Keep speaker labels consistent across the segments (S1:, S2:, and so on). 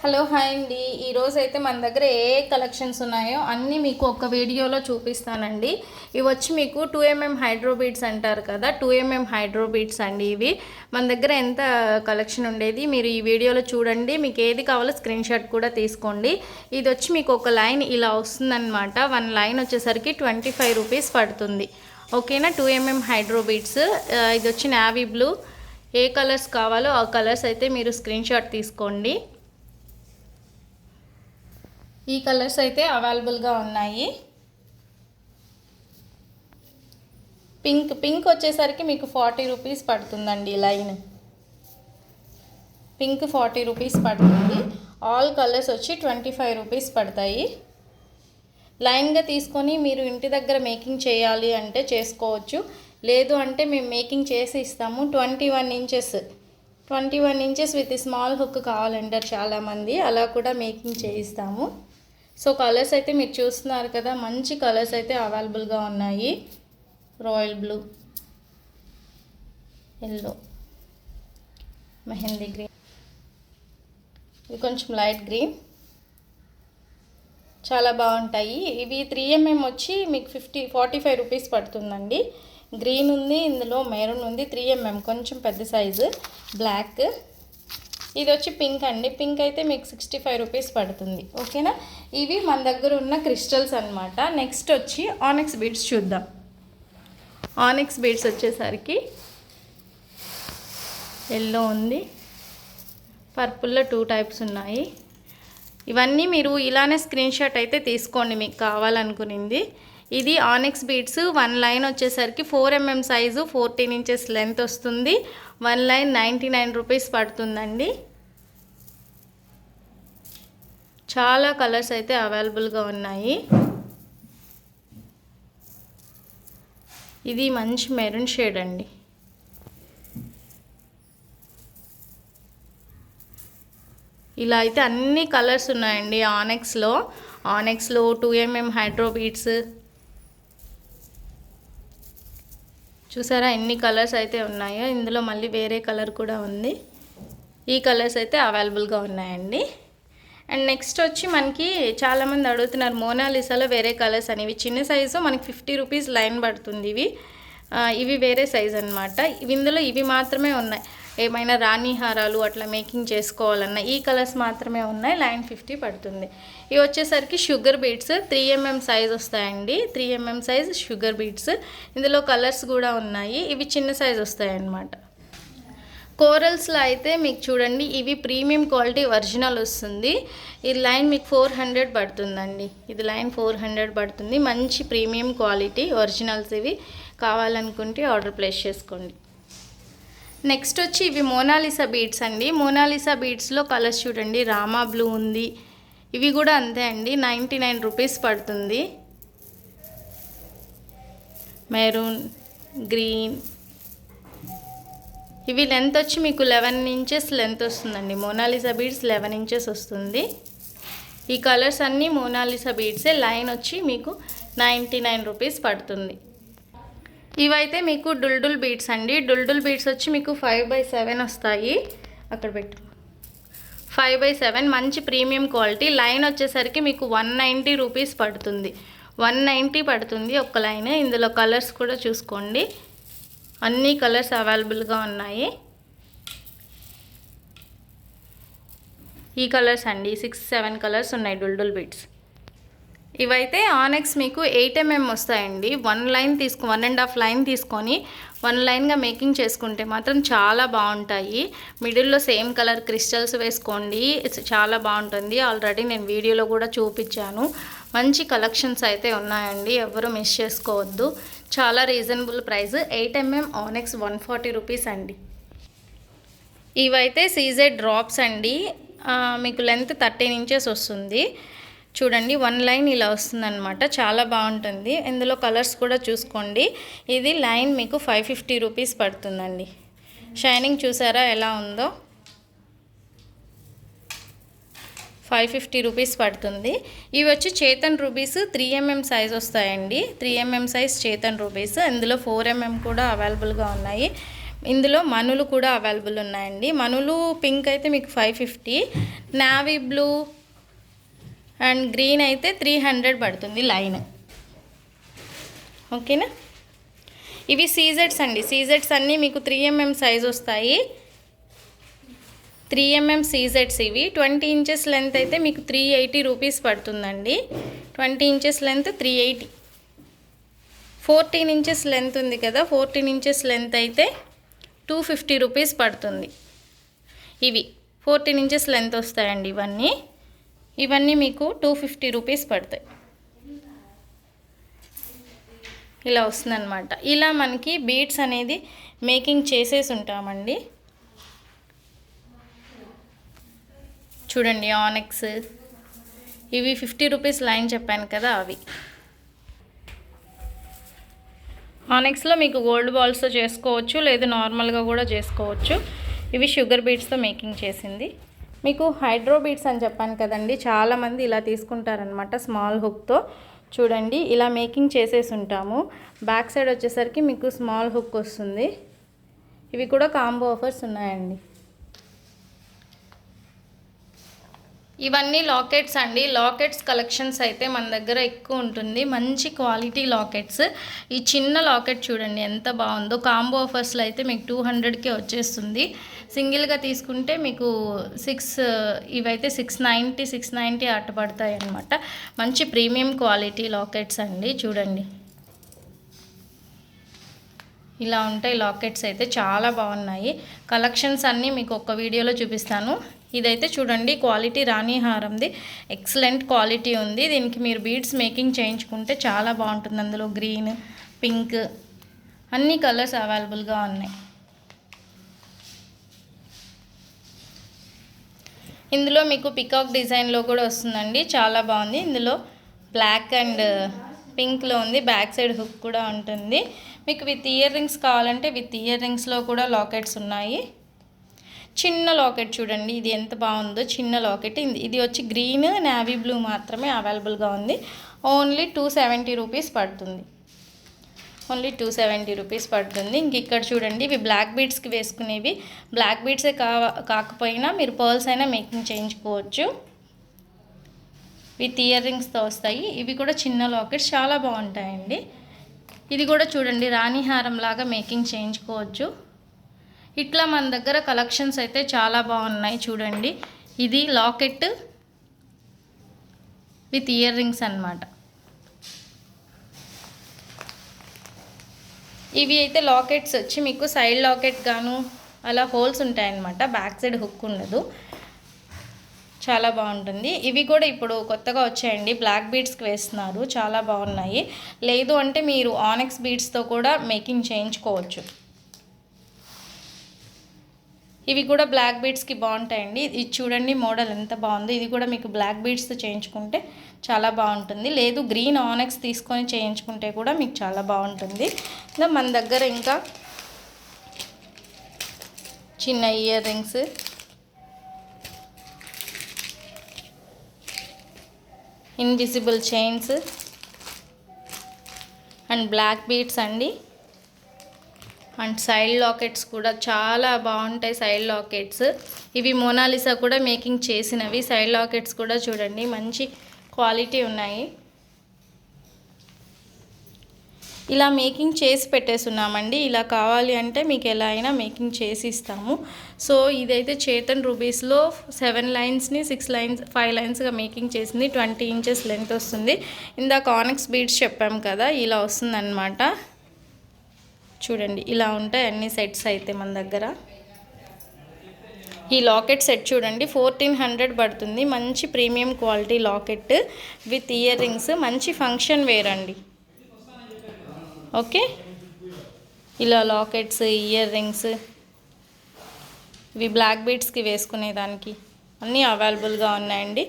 S1: Hello hi అండి. ఈరోజు అయితే మన దగ్గర ఏ కలెక్షన్స్ ఉన్నాయో అన్నీ మీకు ఒక వీడియోలో చూపిస్తానండి. ఇవి వచ్చి మీకు 2mm హైడ్రో బీడ్స్ అంటారు కదా, 2mm హైడ్రో బీడ్స్ అండి. ఇవి మన దగ్గర ఎంత కలెక్షన్ ఉండేది మీరు ఈ వీడియోలో చూడండి. మీకు ఏది కావాలో స్క్రీన్ షాట్ కూడా తీసుకోండి. ఇది వచ్చి మీకు ఒక లైన్ ఇలా వస్తుందన్నమాట. 1 లైన్ వచ్చేసరికి 25 రూపీస్ పడుతుంది. ఓకేనా. 2mm hydro beads. ఇది వచ్చి నావీ బ్లూ. ఏ కలర్స్ కావాలో ఆ కలర్స్ అయితే మీరు స్క్రీన్ షాట్ తీసుకోండి. ఈ కలర్స్ అయితే అవైలబుల్గా ఉన్నాయి. పింక్ వచ్చేసరికి మీకు 40 రూపీస్ పడుతుందండి. లైన్ పింక్ 40 రూపీస్ పడుతుంది. ఆల్ కలర్స్ వచ్చి 25 రూపీస్ పడతాయి. లైన్గా తీసుకొని మీరు ఇంటి దగ్గర మేకింగ్ చేయాలి అంటే చేసుకోవచ్చు. లేదు అంటే మేము మేకింగ్ చేసి ఇస్తాము. 21 ఇంచెస్ విత్ స్మాల్ హుక్ కావాలంటారు చాలామంది, అలా కూడా మేకింగ్ చేయిస్తాము. సో కలర్స్ అయితే మీరు చూస్తున్నారు కదా, మంచి కలర్స్ అయితే అవైలబుల్గా ఉన్నాయి. Royal blue, yellow, mehndi green, ఇది కొంచెం లైట్ గ్రీన్, చాలా బాగుంటాయి. ఇవి 3mm వచ్చి మీకు 45 రూపీస్ పడుతుందండి. గ్రీన్ ఉంది, ఇందులో మెరూన్ ఉంది. 3mm కొంచెం పెద్ద సైజు. బ్లాక్. ఇది వచ్చి పింక్ అండి. పింక్ అయితే మీకు 65 రూపీస్ పడుతుంది. ఓకేనా. ఇవి మన దగ్గర ఉన్న క్రిస్టల్స్ అన్నమాట. నెక్స్ట్ వచ్చి ఆనెక్స్ బీడ్స్ చూద్దాం. ఆనెక్స్ బీడ్స్ వచ్చేసరికి ఎల్లో ఉంది, పర్పుల్లో 2 టైప్స్ ఉన్నాయి. ఇవన్నీ మీరు ఇలానే స్క్రీన్ షాట్ అయితే తీసుకోండి మీకు కావాలనుకునింది. ఇది ఆనెక్స్ బీడ్స్. 1 లైన్ వచ్చేసరికి 4mm సైజు, 14 ఇంచెస్ లెంత్ వస్తుంది. 1 లైన్ 99 రూపీస్ పడుతుందండి. చాలా కలర్స్ అయితే అవైలబుల్గా ఉన్నాయి. ఇది మంచి మెరూన్ షేడ్ అండి. ఇలా అయితే అన్ని కలర్స్ ఉన్నాయండి ఆనెక్స్లో. 2mm హైడ్రో బీడ్స్ చూసారా ఎన్ని కలర్స్ అయితే ఉన్నాయో. ఇందులో మళ్ళీ వేరే కలర్ కూడా ఉంది. ఈ కలర్స్ అయితే అవైలబుల్గా ఉన్నాయండి. అండ్ నెక్స్ట్ వచ్చి మనకి చాలామంది అడుగుతున్నారు మోనాలిసాలో వేరే కలర్స్ అని. ఇవి చిన్న సైజు, మనకి 50 రూపీస్ లైన్ పడుతుంది. ఇవి వేరే సైజ్ అనమాట. ఇందులో ఇవి మాత్రమే ఉన్నాయి. ఏమైనా రాణి హారాలు అట్లా మేకింగ్ చేసుకోవాలన్నా ఈ కలర్స్ మాత్రమే ఉన్నాయి. లైన్ 50 పడుతుంది. ఇవి వచ్చేసరికి షుగర్ బీడ్స్. 3mm సైజ్ వస్తాయండి. 3mm size sugar beads. ఇందులో కలర్స్ కూడా ఉన్నాయి. ఇవి చిన్న సైజ్ వస్తాయి అన్నమాట. కోరల్స్లో అయితే మీకు చూడండి, ఇవి ప్రీమియం క్వాలిటీ ఒరిజినల్ వస్తుంది. ఈ లైన్ మీకు 400 పడుతుందండి. ఇది లైన్ 400 పడుతుంది. మంచి ప్రీమియం క్వాలిటీ ఒరిజినల్స్. ఇవి కావాలనుకుంటే ఆర్డర్ ప్లేస్ చేసుకోండి. నెక్స్ట్ వచ్చి ఇవి మోనాలిసా బీడ్స్ అండి. మోనాలిసా బీడ్స్లో కలర్స్ చూడండి, రామా బ్లూ ఉంది. ఇవి కూడా అంతే అండి, 99 రూపీస్ పడుతుంది. Maroon, green. ఇవి లెంత్ వచ్చి మీకు 11 ఇంచెస్ లెంత్ వస్తుందండి. మోనాలిసా బీడ్స్ 11 ఇంచెస్ వస్తుంది. ఈ కలర్స్ అన్నీ మోనాలిసా బీడ్సే. లైన్ వచ్చి మీకు 99 రూపీస్ పడుతుంది. ఇవైతే మీకు డుల్డుల్ బీడ్స్ అండి. డుల్డుల్ బీడ్స్ వచ్చి మీకు 5/7 వస్తాయి. అక్కడ పెట్టు. 5/7 మంచి ప్రీమియం క్వాలిటీ. లైన్ వచ్చేసరికి మీకు 190 రూపీస్ పడుతుంది. 190 పడుతుంది ఒక్క లైన్. ఇందులో కలర్స్ కూడా చూసుకోండి, అన్ని కలర్స్ అవైలబుల్గా ఉన్నాయి. ఈ కలర్స్ అండి 6-7 కలర్స్ ఉన్నాయి డుల్డుల్ బీడ్స్. ఇవైతే ఆనెక్స్ మీకు 8mm వస్తాయండి. 1 లైన్ 1.5 లైన్ తీసుకొని 1 లైన్గా మేకింగ్ చేసుకుంటే మాత్రం చాలా బాగుంటాయి. మిడిల్లో సేమ్ కలర్ క్రిస్టల్స్ వేసుకోండి, చాలా బాగుంటుంది. ఆల్రెడీ నేను వీడియోలో కూడా చూపించాను. మంచి కలెక్షన్స్ అయితే ఉన్నాయండి, ఎవరు మిస్ చేసుకోవద్దు. చాలా రీజనబుల్ ప్రైస్. 8mm ఆనెక్స్ 140 రూపీస్ అండి. ఇవైతే సీజెడ్ డ్రాప్స్ అండి. మీకు లెంత్ 13 ఇంచెస్ వస్తుంది. చూడండి 1 లైన్ ఇలా వస్తుందన్నమాట. చాలా బాగుంటుంది. ఇందులో కలర్స్ కూడా చూసుకోండి. ఇది లైన్ మీకు 550 రూపీస్ పడుతుందండి. షైనింగ్ చూసారా ఎలా ఉందో. 550 రూపీస్ పడుతుంది. ఇవి వచ్చి చేతన్ రూబీస్ 3mm సైజ్ వస్తాయండి. 3mm size Chetan rubies. ఇందులో 4mm కూడా అవైలబుల్గా ఉన్నాయి. ఇందులో మనులు కూడా అవైలబుల్ ఉన్నాయండి. మనులు పింక్ అయితే మీకు 550, నావీ బ్లూ అండ్ గ్రీన్ అయితే 300 పడుతుంది లైన్. ఓకేనా. ఇవి సీజెడ్స్ అండి. సీజెడ్స్ అన్నీ మీకు 3mm సైజ్ వస్తాయి. 3mm సీజెడ్స్ ఇవి. 20 ఇంచెస్ లెంత్ అయితే మీకు 380 రూపీస్ పడుతుందండి. 20 ఇంచెస్ లెంత్ 380. 14 ఇంచెస్ లెంత్ ఉంది కదా, 14 ఇంచెస్ లెంత్ అయితే 250 రూపీస్ పడుతుంది. ఇవి 14 ఇంచెస్ లెంత్ వస్తాయండి. ఇవన్నీ మీకు 250 రూపీస్ పడతాయి. ఇలా వస్తుందన్నమాట. ఇలా మనకి బీడ్స్ అనేది మేకింగ్ చేసేసి ఉంటామండి. చూడండి ఆనెక్స్ ఇవి 50 రూపీస్ లైన్ చెప్పాను కదా అవి. ఆనెక్స్లో మీకు గోల్డ్ బాల్స్తో చేసుకోవచ్చు, లేదు నార్మల్గా కూడా చేసుకోవచ్చు. ఇవి షుగర్ బీడ్స్తో మేకింగ్ చేసింది. మీకు హైడ్రో బీడ్స్ అని చెప్పాను కదండి, చాలామంది ఇలా తీసుకుంటారనమాట స్మాల్ హుక్తో. చూడండి ఇలా మేకింగ్ చేసేసి ఉంటాము. బ్యాక్ సైడ్ వచ్చేసరికి మీకు స్మాల్ హుక్ వస్తుంది. ఇవి కూడా కాంబో ఆఫర్స్ ఉన్నాయండి. ఇవన్నీ లాకెట్స్ అండి. లాకెట్స్ కలెక్షన్స్ అయితే మన దగ్గర ఎక్కువ ఉంటుంది. మంచి క్వాలిటీ లాకెట్స్. ఈ చిన్న లాకెట్ చూడండి ఎంత బాగుందో. కాంబో ఆఫర్స్లో అయితే మీకు 200కే వచ్చేస్తుంది. సింగిల్గా తీసుకుంటే మీకు ఇవైతే 690 అట్ట పడతాయి అన్నమాట. మంచి ప్రీమియం క్వాలిటీ లాకెట్స్ అండి. చూడండి ఇలా ఉంటాయి లాకెట్స్ అయితే, చాలా బాగున్నాయి. కలెక్షన్స్ అన్నీ మీకు ఒక వీడియోలో చూపిస్తాను. ఇదైతే చూడండి క్వాలిటీ రాణి హారంది, ఎక్సలెంట్ క్వాలిటీ ఉంది. దీనికి మీరు బీడ్స్ మేకింగ్ చేయించుకుంటే చాలా బాగుంటుంది. అందులో గ్రీన్, పింక్ అన్ని కలర్స్ అవైలబుల్గా ఉన్నాయి. ఇందులో మీకు పికాక్ డిజైన్లో కూడా వస్తుందండి, చాలా బాగుంది. ఇందులో బ్లాక్ అండ్ పింక్లో ఉంది. బ్యాక్ సైడ్ హుక్ కూడా ఉంటుంది. మీకు విత్ ఇయర్ రింగ్స్ కావాలంటే విత్ ఇయర్ రింగ్స్లో కూడా లాకెట్స్ ఉన్నాయి. చిన్న లాకెట్ చూడండి ఇది ఎంత బాగుందో. చిన్న లాకెట్ ఇది వచ్చి గ్రీన్, నావీ బ్లూ మాత్రమే అవైలబుల్గా ఉంది. ఓన్లీ 270 రూపీస్ పడుతుంది. ఓన్లీ 270 రూపీస్ పడుతుంది. ఇంక ఇక్కడ చూడండి ఇవి బ్లాక్ బీడ్స్కి వేసుకునేవి. బ్లాక్ బీడ్సే కాకపోయినా మీరు పర్ల్స్ అయినా మేకింగ్ చేయించుకోవచ్చు. విత్ ఇయర్ రింగ్స్తో వస్తాయి. ఇవి కూడా చిన్న లాకెట్స్ చాలా బాగుంటాయండి. ఇది కూడా చూడండి రాణిహారం లాగా మేకింగ్ చేయించుకోవచ్చు. ఇట్లా మన దగ్గర కలెక్షన్స్ అయితే చాలా బాగున్నాయి. చూడండి ఇది లాకెట్ విత్ ఇయర్ రింగ్స్ అన్నమాట. ఇవి అయితే లాకెట్స్ వచ్చి మీకు సైడ్ లాకెట్ గాను అలా హోల్స్ ఉంటాయన్నమాట. బ్యాక్ సైడ్ హుక్ ఉండదు. చాలా బాగుంటుంది. ఇవి కూడా ఇప్పుడు కొత్తగా వచ్చాయండి, బ్లాక్ బీడ్స్కి వేస్తున్నారు, చాలా బాగున్నాయి. లేదు అంటే మీరు ఆనెక్స్ బీడ్స్తో కూడా మేకింగ్ చేయించుకోవచ్చు. ఇవి కూడా బ్లాక్ బీడ్స్కి బాగుంటాయండి. ఇది చూడండి మోడల్ ఎంత బాగుందో. ఇది కూడా మీకు బ్లాక్ బీడ్స్తో చేయించుకుంటే చాలా బాగుంటుంది. లేదు గ్రీన్ ఆనెక్స్ తీసుకొని చేయించుకుంటే కూడా మీకు చాలా బాగుంటుంది. మన దగ్గర ఇంకా చిన్న earrings, invisible chains and black beads అండి. అండ్ సైడ్ లాకెట్స్ కూడా చాలా బాగుంటాయి. సైడ్ లాకెట్స్ ఇవి మోనాలిసా కూడా మేకింగ్ చేసినవి. సైడ్ లాకెట్స్ కూడా చూడండి మంచి క్వాలిటీ ఉన్నాయి. ఇలా మేకింగ్ చేసి పెట్టేస్తున్నామండి. ఇలా కావాలి అంటే మీకు ఎలా అయినా మేకింగ్ చేసి ఇస్తాము. సో ఇదైతే చేతన్ రూబీస్లో 7 లైన్స్ని 5 లైన్స్గా మేకింగ్ చేసింది. 20 ఇంచెస్ లెంత్ వస్తుంది. ఇందాక ఆనెక్స్ బీడ్స్ చెప్పాము కదా, ఇలా వస్తుందన్నమాట. చూడండి ఇలా ఉంటాయి అన్ని సెట్స్ అయితే మన దగ్గర. ఈ లాకెట్ సెట్ చూడండి 1400 పడుతుంది. మంచి premium quality locket with ear rings, మంచి ఫంక్షన్ వేర్ అండి. ఓకే, ఇలా లాకెట్స్, ఇయర్ రింగ్స్, ఇవి బ్లాక్ బీడ్స్కి వేసుకునేదానికి అన్నీ అవైలబుల్గా ఉన్నాయండి.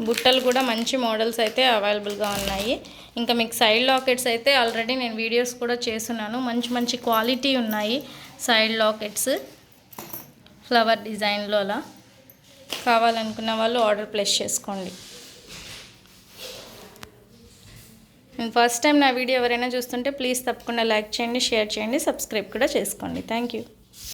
S1: బుట్టలు కూడా మంచి మోడల్స్ అయితే అవైలబుల్గా ఉన్నాయి. ఇంకా మీకు సైడ్ లాకెట్స్ అయితే ఆల్రెడీ నేను వీడియోస్ కూడా చేస్తున్నాను. మంచి మంచి క్వాలిటీ ఉన్నాయి సైడ్ లాకెట్స్, ఫ్లవర్ డిజైన్లో. అలా కావాలనుకున్న వాళ్ళు ఆర్డర్ ప్లేస్ చేసుకోండి. ఫస్ట్ టైం నా వీడియో ఎవరైనా చూస్తుంటే ప్లీజ్ తప్పకుండా లైక్ చేయండి, షేర్ చేయండి, సబ్స్క్రైబ్ కూడా చేసుకోండి. Thank you.